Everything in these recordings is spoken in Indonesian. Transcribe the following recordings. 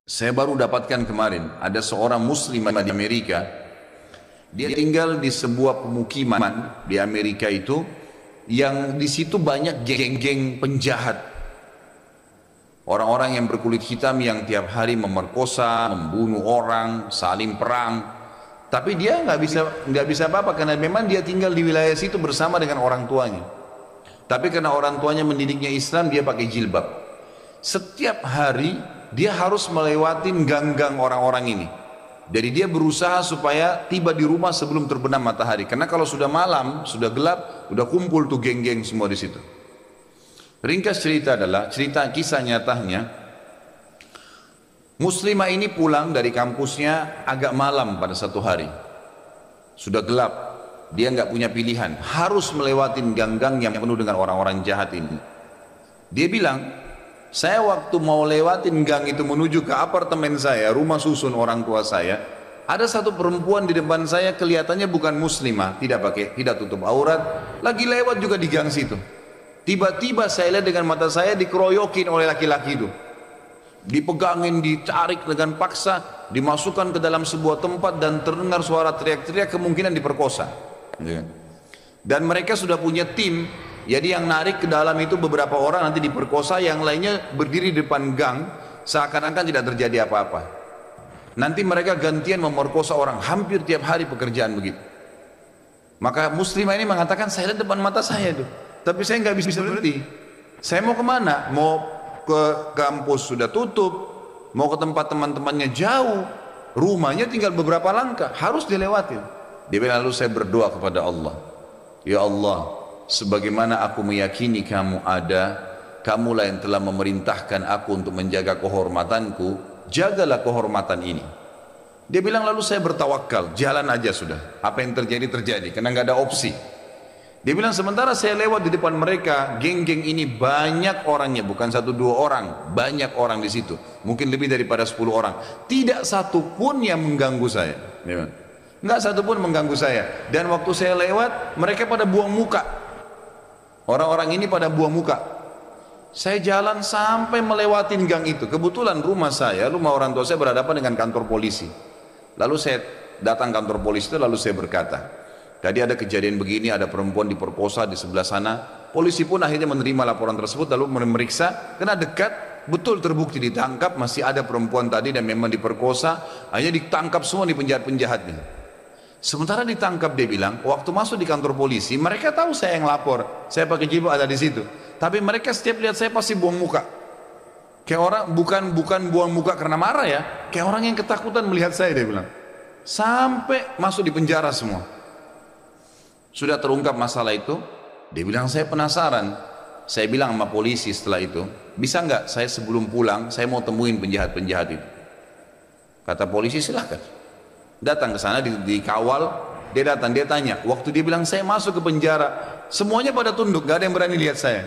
Saya baru dapatkan kemarin, ada seorang muslim di Amerika, dia tinggal di sebuah pemukiman di Amerika itu, yang di situ banyak geng-geng penjahat, orang-orang yang berkulit hitam yang tiap hari memerkosa, membunuh orang, saling perang. Tapi dia nggak bisa apa-apa karena memang dia tinggal di wilayah situ bersama dengan orang tuanya. Tapi karena orang tuanya mendidiknya Islam, dia pakai jilbab. Setiap hari dia harus melewati gang-gang orang-orang ini. Jadi dia berusaha supaya tiba di rumah sebelum terbenam matahari. Karena kalau sudah malam, sudah gelap, sudah kumpul tuh geng-geng semua di situ. Ringkas cerita adalah cerita kisah nyatanya. Muslimah ini pulang dari kampusnya agak malam pada satu hari. Sudah gelap, dia nggak punya pilihan, harus melewati gang-gang yang penuh dengan orang-orang jahat ini. Dia bilang, saya waktu mau lewatin gang itu menuju ke apartemen saya, rumah susun orang tua saya, ada satu perempuan di depan saya, kelihatannya bukan muslimah, tidak tutup aurat, lagi lewat juga di gang situ. Tiba-tiba saya lihat dengan mata saya dikeroyokin oleh laki-laki itu, dipegangin, ditarik dengan paksa, dimasukkan ke dalam sebuah tempat dan terdengar suara teriak-teriak, kemungkinan diperkosa. Dan mereka sudah punya tim. Jadi yang narik ke dalam itu beberapa orang, nanti diperkosa, yang lainnya berdiri di depan gang seakan-akan tidak terjadi apa-apa. Nanti mereka gantian memerkosa orang, hampir tiap hari pekerjaan begitu. Maka muslimah ini mengatakan, saya lihat depan mata saya tuh, tapi saya nggak bisa berhenti. Saya mau kemana? Mau ke kampus sudah tutup, mau ke tempat teman-temannya jauh, rumahnya tinggal beberapa langkah, harus dilewati. Dia bilang, lalu saya berdoa kepada Allah, ya Allah, sebagaimana aku meyakini kamu ada, kamulah yang telah memerintahkan aku untuk menjaga kehormatanku, jagalah kehormatan ini. Dia bilang, lalu saya bertawakal, jalan aja sudah, apa yang terjadi terjadi, karena nggak ada opsi. Dia bilang, sementara saya lewat di depan mereka, geng-geng ini banyak orangnya, bukan satu dua orang, banyak orang di situ, mungkin lebih daripada 10 orang, tidak satu pun yang mengganggu saya. Nggak satu pun mengganggu saya. Dan waktu saya lewat, mereka pada buang muka. Orang-orang ini pada buang muka. Saya jalan sampai melewatin gang itu. Kebetulan rumah orang tua saya berhadapan dengan kantor polisi. Lalu saya datang kantor polisi itu, lalu saya berkata, tadi ada kejadian begini, ada perempuan diperkosa di sebelah sana. Polisi pun akhirnya menerima laporan tersebut, lalu memeriksa, kena dekat, betul terbukti ditangkap, masih ada perempuan tadi dan memang diperkosa, akhirnya ditangkap semua di penjahat-penjahatnya. Sementara ditangkap, dia bilang, waktu masuk di kantor polisi, mereka tahu saya yang lapor, saya pakai jilbab ada di situ. Tapi mereka setiap lihat saya pasti buang muka. Kayak orang, bukan buang muka karena marah ya, kayak orang yang ketakutan melihat saya, dia bilang. Sampai masuk di penjara semua. Sudah terungkap masalah itu, dia bilang, saya penasaran. Saya bilang sama polisi setelah itu, bisa nggak saya sebelum pulang, saya mau temuin penjahat-penjahat itu. Kata polisi, silahkan. Datang ke sana, dikawal, dia datang, dia tanya, waktu dia bilang saya masuk ke penjara, semuanya pada tunduk, gak ada yang berani lihat saya.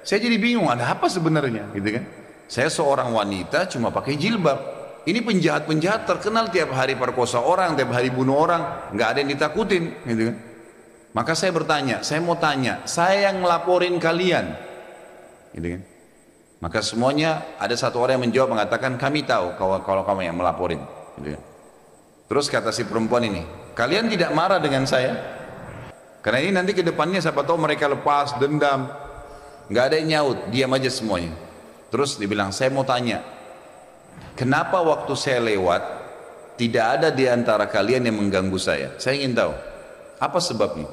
Saya jadi bingung, ada apa sebenarnya, gitu kan? Saya seorang wanita cuma pakai jilbab, ini penjahat-penjahat terkenal tiap hari perkosa orang, tiap hari bunuh orang, gak ada yang ditakutin, gitu kan? Maka saya bertanya, saya mau tanya, saya yang ngelaporin kalian, gitu kan? Maka semuanya ada satu orang yang menjawab, mengatakan, kami tahu kalau kamu yang melaporin, gitu kan? Terus kata si perempuan ini, kalian tidak marah dengan saya? Karena ini nanti ke depannya siapa tahu mereka lepas dendam. Nggak ada yang nyaut, diam aja semuanya. Terus dibilang, saya mau tanya, kenapa waktu saya lewat tidak ada di antara kalian yang mengganggu saya? Saya ingin tahu, apa sebabnya?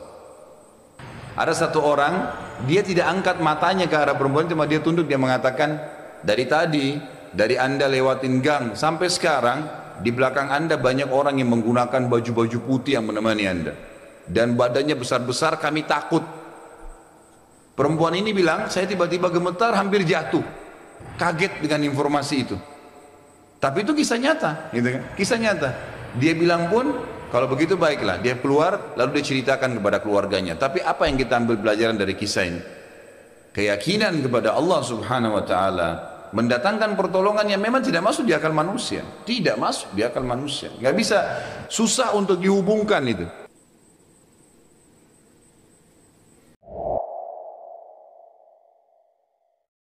Ada satu orang, dia tidak angkat matanya ke arah perempuan, cuma dia tunduk, dia mengatakan, dari anda lewatin gang sampai sekarang, di belakang anda banyak orang yang menggunakan baju-baju putih yang menemani anda, dan badannya besar-besar, kami takut. Perempuan ini bilang, saya tiba-tiba gemetar, hampir jatuh, kaget dengan informasi itu. Tapi itu kisah nyata, gitu kan? Kisah nyata. Dia bilang pun, kalau begitu baiklah, dia keluar, lalu dia ceritakan kepada keluarganya. Tapi apa yang kita ambil pelajaran dari kisah ini? Keyakinan kepada Allah subhanahu wa ta'ala mendatangkan pertolongan yang memang tidak masuk di akal manusia, tidak masuk di akal manusia, nggak bisa, susah untuk dihubungkan itu.